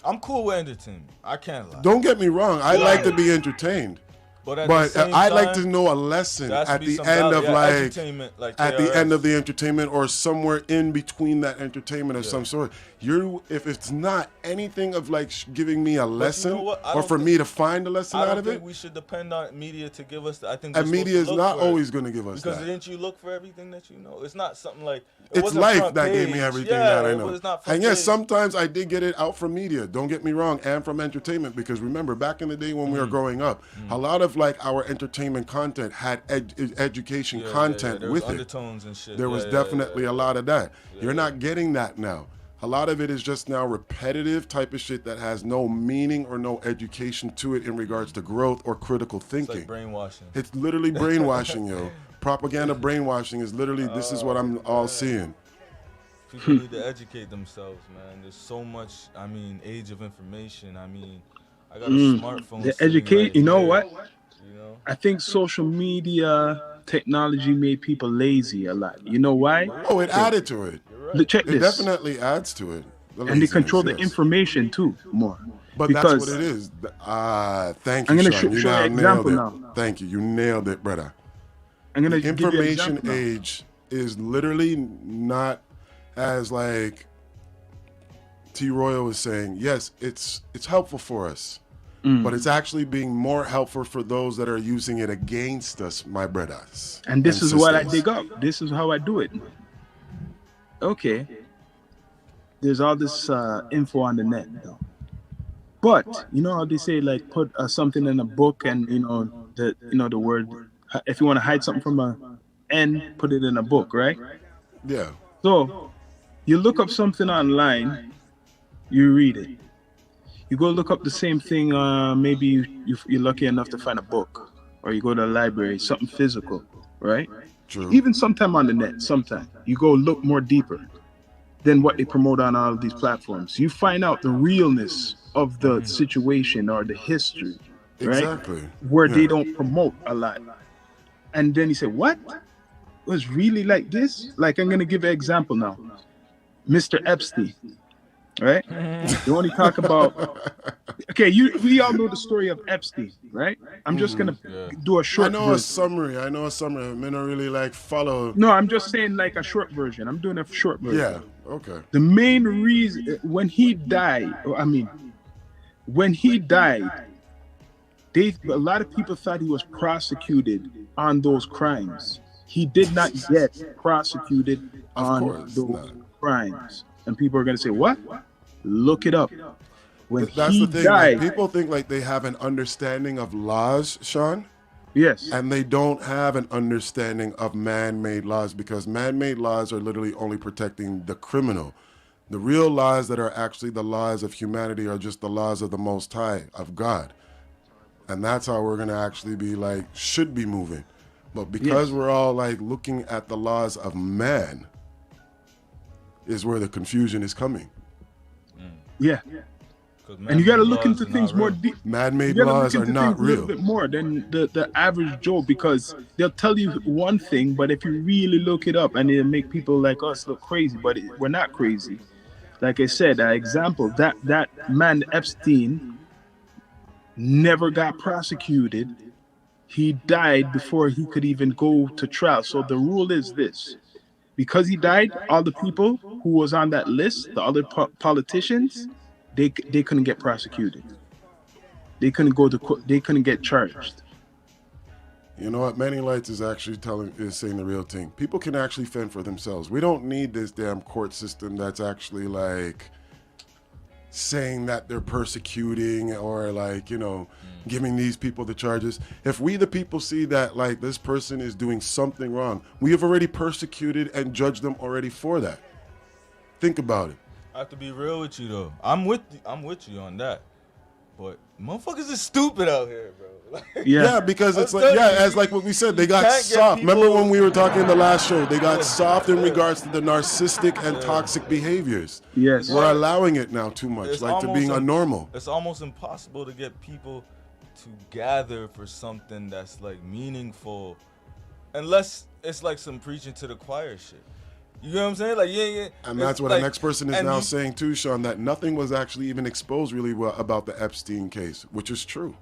I'm cool with entertainment. I can't lie. Don't get me wrong. I like to be entertained. But at the But same I'd like time, to know a lesson there has to at be the some end value- of yeah, like entertainment, like at the KRS. end of the entertainment or somewhere in between that entertainment of Yeah. some sort. If it's not anything of like giving me a lesson what? I or don't for think- me to find a lesson I out don't of think it, we should depend on media to give us that. I think and we're media is supposed to not look for it. always going to give us Because that. didn't you look for everything that you know? It's not something like It's wasn't life front that gave me page. everything Yeah, that I it know. was not front And yes, page. sometimes I did get it out from media. Don't get me wrong, and from entertainment. Because remember, back in the day when we were growing up, a lot of like our entertainment content had education Yeah, content there was with it. undertones and shit. There was definitely a lot of that. You're not getting that now. A lot of it is just now repetitive type of shit that has no meaning or no education to it in regards to growth or critical It's thinking. like brainwashing. It's literally brainwashing, yo. Propaganda brainwashing is literally, this is what I'm all seeing. People need to educate themselves, man. There's so much, age of information. I got a smartphone. The sitting educate, right you know here, what? You know? I think social media technology made people lazy a lot. You know why? Oh, it added to it. Look, check It this. definitely adds to it. The And they laziness, control the yes. information too more. But because that's what it is. Thank you, I'm gonna Sean. You show you now an nailed example it. now. Thank you. You nailed it, brother. I'm gonna The give you an information example now. age is literally not as like T. Royal was saying. Yes, it's helpful for us, but it's actually being more helpful for those that are using it against us, my brothers. And this is what I sisters. dig up. This is how I do it. Okay. There's all this info on the net, though. But you know how they say, like, put something in a book, and the word. If you want to hide something from a N, put it in a book, right? Yeah. So you look up something online, you read it. You go look up the same thing. Maybe you're lucky enough to find a book, or you go to a library, something physical, right? True. Even sometime on the net. Sometime you go look more deeper than what they promote on all of these platforms. You find out the realness of the situation or the history, right? Exactly. Where Yeah. they don't promote a lot. And then you say, what? It was really like this? Like, I'm going to give an example now. Mr. Epstein, right? You only talk about... Okay, we all know the story of Epstein, right? I'm just going to do a I short know version. a summary. I don't really like follow. No, I'm just saying like a short version. I'm doing a short version. Yeah. Okay. The main reason when he died, a lot of people thought he was prosecuted on those crimes. He did not get prosecuted on course those not. crimes. And people are going to say, what? Look it up. When That's he the thing. died, Like, people think like they have an understanding of laws, Sean, yes, and they don't have an understanding of man-made laws, because man-made laws are literally only protecting the criminal. The real laws that are actually the laws of humanity are just the laws of the Most High, of God. And that's how we're going to actually be like, should be moving. But because Yes. we're all like looking at the laws of man is where the confusion is coming. yeah. And you got to look into things more deep. Man-made You gotta laws look are into not things a little real. bit more than the average Joe, because they'll tell you one thing, but if you really look it up, and it'll make people like us look crazy, but we're not crazy. Like I said, example, that man Epstein never got prosecuted. He died before he could even go to trial. So the rule is this: because he died, all the people who was on that list, the other politicians, they couldn't get prosecuted. They couldn't go to court. They couldn't get charged. You know what? Manny Lights is actually saying the real thing. People can actually fend for themselves. We don't need this damn court system that's actually like saying that they're persecuting or like, giving these people the charges. If we the people see that like this person is doing something wrong, we have already persecuted and judged them already for that. Think about it. I have to be real with you though. I'm with you on that. but motherfuckers is stupid out here, bro. Like, Yeah, because it's like, as like what we said, they got can't get soft. people- Remember when we were talking in the last show? They got soft in regards to the narcissistic and toxic behaviors. Yes. We're allowing it now too much, It's like to almost being unnormal. It's almost impossible to get people to gather for something that's like meaningful, unless it's like some preaching to the choir shit. You know what I'm saying? Like, yeah. And that's what the next person is now saying too, Sean, that nothing was actually even exposed really well about the Epstein case, which is true.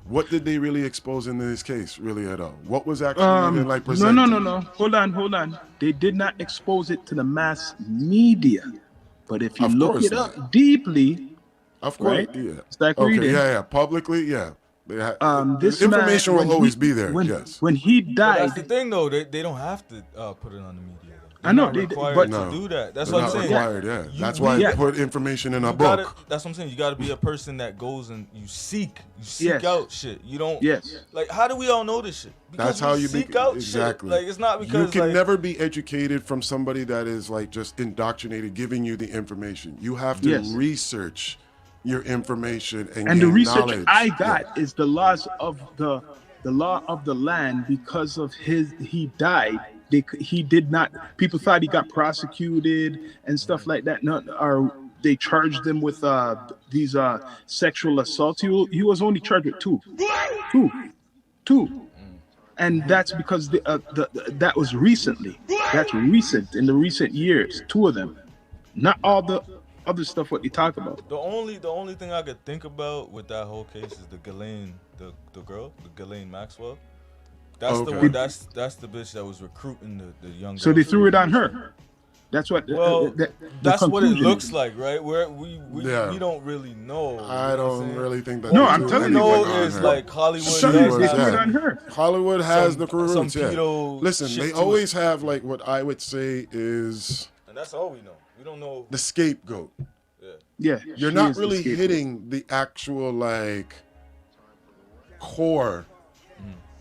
What did they really expose in this case, really at all? What was actually even like presented? No. Hold on. They did not expose it to the mass media. But if you Of look course it not. up deeply, Of course, right? yeah. It's like Okay, reading. yeah. Publicly, yeah. This information man, will when always he- be there, when, yes. When he But died, that's the thing, though. They don't have to put it on the media. They're I know, not they- required but- to No, do that. That's they're what I'm not saying. required, yeah. You- That's why yeah. they put information in a You book. gotta, that's what I'm saying. You got to be a person that goes and you seek Yes. out shit. You don't. Yes. Like, how do we all know this shit? Because That's how we you seek be out exactly. shit. Like, it's not You because can like, never be educated from somebody that is like just indoctrinated, giving you the information. You have to Yes. research your information and and the gain research knowledge. I got is the laws of the law of the land, because of he died. He did not. People thought he got prosecuted and stuff like that. No, or they charged him with these sexual assaults. He was only charged with two, and that's because that was recently. That's recent, in the recent years. Two of them, not all the other stuff what they talk about. The only thing I could think about with that whole case is the Ghislaine, the girl, the Ghislaine Maxwell. That's the Okay. one. That's the bitch that was recruiting the young. So girls. they threw it on her. That's what. Well, the that's what it conclusion looks is. like, right? We Yeah. don't really know. I you know what I'm don't saying? really think that. No, they I'm do telling We you. anything know on is her. like Hollywood. Some They people, threw has it yeah. on her. Hollywood has some- the roots. some Yeah. pedo Listen, shit they to always have like what I would say is And that's all we know. We don't know. the scapegoat. Yeah, You're she not is the really scapegoat. hitting the actual like core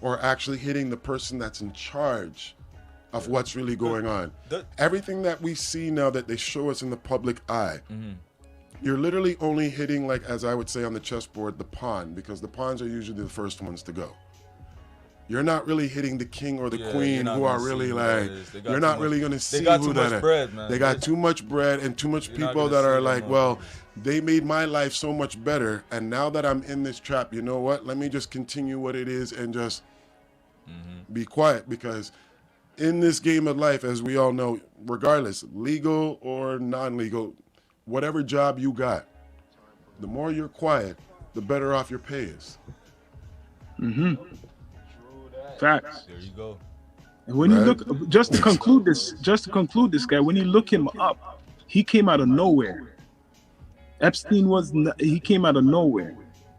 or actually hitting the person that's in charge of what's really going on. The- Everything that we see now that they show us in the public eye, you're literally only hitting, like, as I would say on the chessboard, the pawn, because the pawns are usually the first ones to go. You're not really hitting the king or the Yeah, you're queen not who are gonna see really who that like, is. They got you're too not much- really going to see got who too that much is. bread, man. They got It's- too much bread and too much You're not people gonna that see are them like, on well, TV. they made my life so much better, and now that I'm in this trap, you know what? Let me just continue what it is and just be quiet, because in this game of life, as we all know, regardless, legal or non-legal, whatever job you got, the more you're quiet, the better off your pay is. Facts. There you go. And when you Right. look, just to conclude this guy, when you look him up, he came out of nowhere. Epstein he came out of nowhere.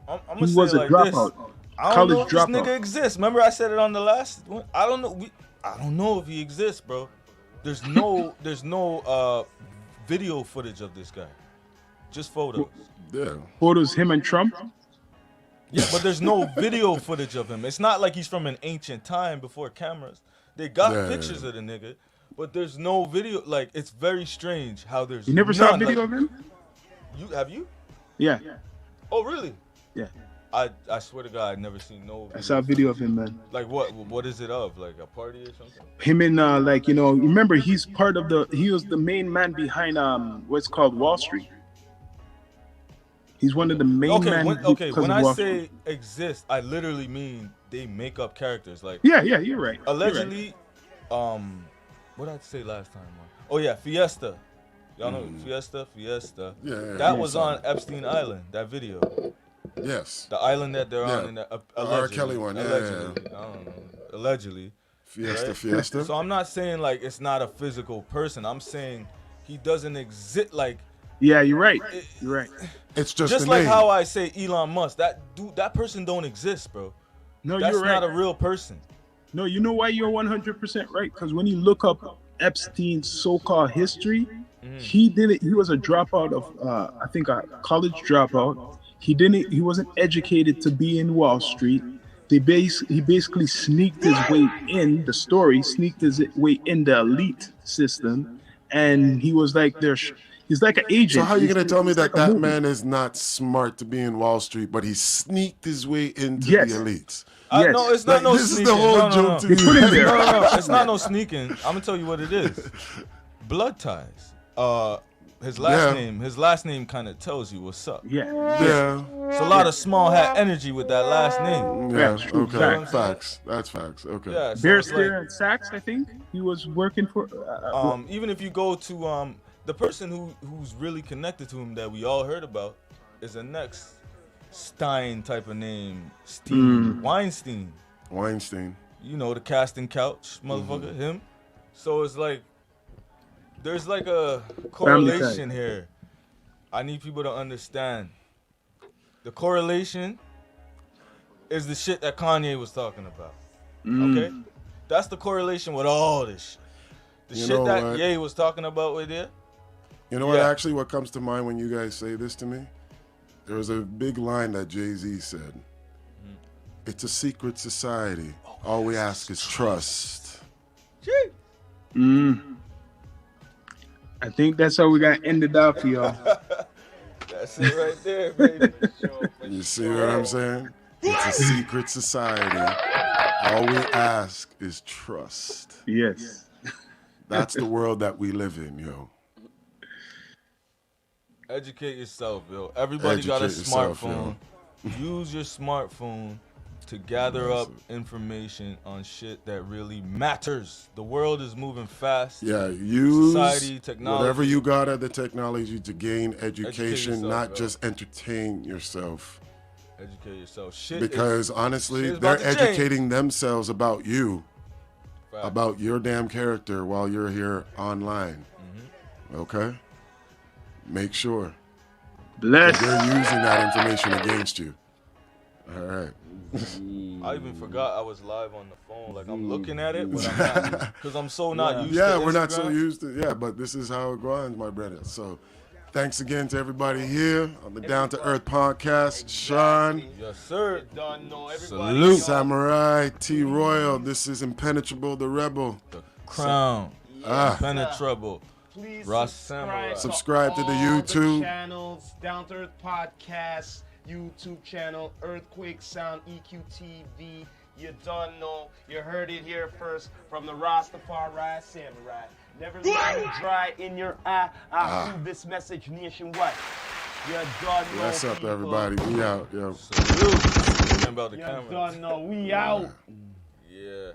I'm He gonna say was it a like dropout. this. I don't College know if this dropout. nigga exists. Remember I said it on the last one? I don't know. I don't know if he exists, bro. There's no video footage of this guy. Just photos. Yeah. Photos him and Trump. Yeah, but there's no video footage of him. It's not like he's from an ancient time before cameras. They got Yeah. pictures of the nigga, but there's no video. Like, it's very strange how there's You never saw a none. video Like, of him? Have you? Yeah, Oh, really? yeah. I swear to God, I've never seen no I saw a video of him, man. Like, what is it of? Like a party or something? Him and remember he was the main man behind what's called Wall Street. He's one of the main men. When I say exist, I literally mean they make up characters. Like, yeah, you're right. allegedly, what did I say last time? Man? Oh yeah, Fiesta. Y'all know Fiesta. Yeah. That was on Epstein Island. That video, Yes. the island that they're on. Yeah. In the, R. allegedly, Kelly one, yeah, Allegedly, I don't know. Allegedly. Fiesta, Right? Fiesta. So I'm not saying like it's not a physical person. I'm saying he doesn't exist. Like, Yeah, you're right. You're right. It's just just the like name. how I say Elon Musk. That person don't exist, bro. No, That's you're right. not a real person. No, you know why you're 100% right? Because when you look up Epstein's so-called history, he did it. He was a dropout of, I think, a college dropout. He wasn't educated to be in Wall Street. He basically sneaked his way in the story, sneaked his way in the elite system, and he was like He's like an agent. So how are you He's- gonna tell me he's that like a that movie. man is not smart to be in Wall Street, but he sneaked his way into Yes. the elites? Yes. No, it's not Like, no this sneaking. is the whole no, joke no, to no. me. put him there. No, it's not no sneaking. I'm gonna tell you what it is. Blood ties. His last name kind of tells you what's up. Yeah. Yeah, It's a lot of small hat energy with that last name. yeah, That's true. okay, Facts. That's facts. Okay. Yeah, so Bear it's like, Steer and Sachs, I think he was working for. even if you go to the person who's really connected to him that we all heard about is a next Stein type of name, Weinstein. Weinstein. You know, the casting couch motherfucker, him. So it's like there's like a correlation here. I need people to understand. The correlation is the shit that Kanye was talking about. Okay? That's the correlation with all this shit. The You shit know that what? Ye was talking about with it. You know what? Yeah. Actually, what comes to mind when you guys say this to me? There was a big line that Jay-Z said. It's a secret society. All we ask is trust. I think that's how we got ended off, y'all. That's it right there, baby. You see what I'm saying? It's a secret society. All we ask is trust. Yes. That's the world that we live in, yo. Educate yourself, yo. Everybody got a Educate yourself, smartphone. Use your smartphone to gather up information on shit that really matters. The world is moving fast. Yeah, use Society, technology. whatever you got at the technology to gain education, yourself, not bro. just entertain yourself. Educate yourself. Shit Because shit honestly, is they're about to change. educating themselves about you, Fact. about your damn character while you're here online. Okay? Make sure Bless. they're using that information against you. All right. I even forgot I was live on the phone. Like I'm looking at it, but I'm not, because I'm so not used to Yeah, we're not so Instagram. used to. Yeah, but this is how it grinds, my brother. So, thanks again to everybody here on the Down to Earth podcast. Sean, Yes, sir. Don't know everybody. Salute. Samurai, T Royal. This is Impenetrable, the Rebel. The crown. Penetrable. Please Ross subscribe, Samurai. Subscribe to the all YouTube. The channels, Down to Earth Podcast, YouTube channel, Earthquake Sound, EQTV. You don't know. You heard it here first from the Rastafari Samurai. Never let me dry in your eye. I prove this message nationwide. You don't know. What's up, people. everybody? We out, yo. Salute. About the You camera. don't know. We out. Yeah.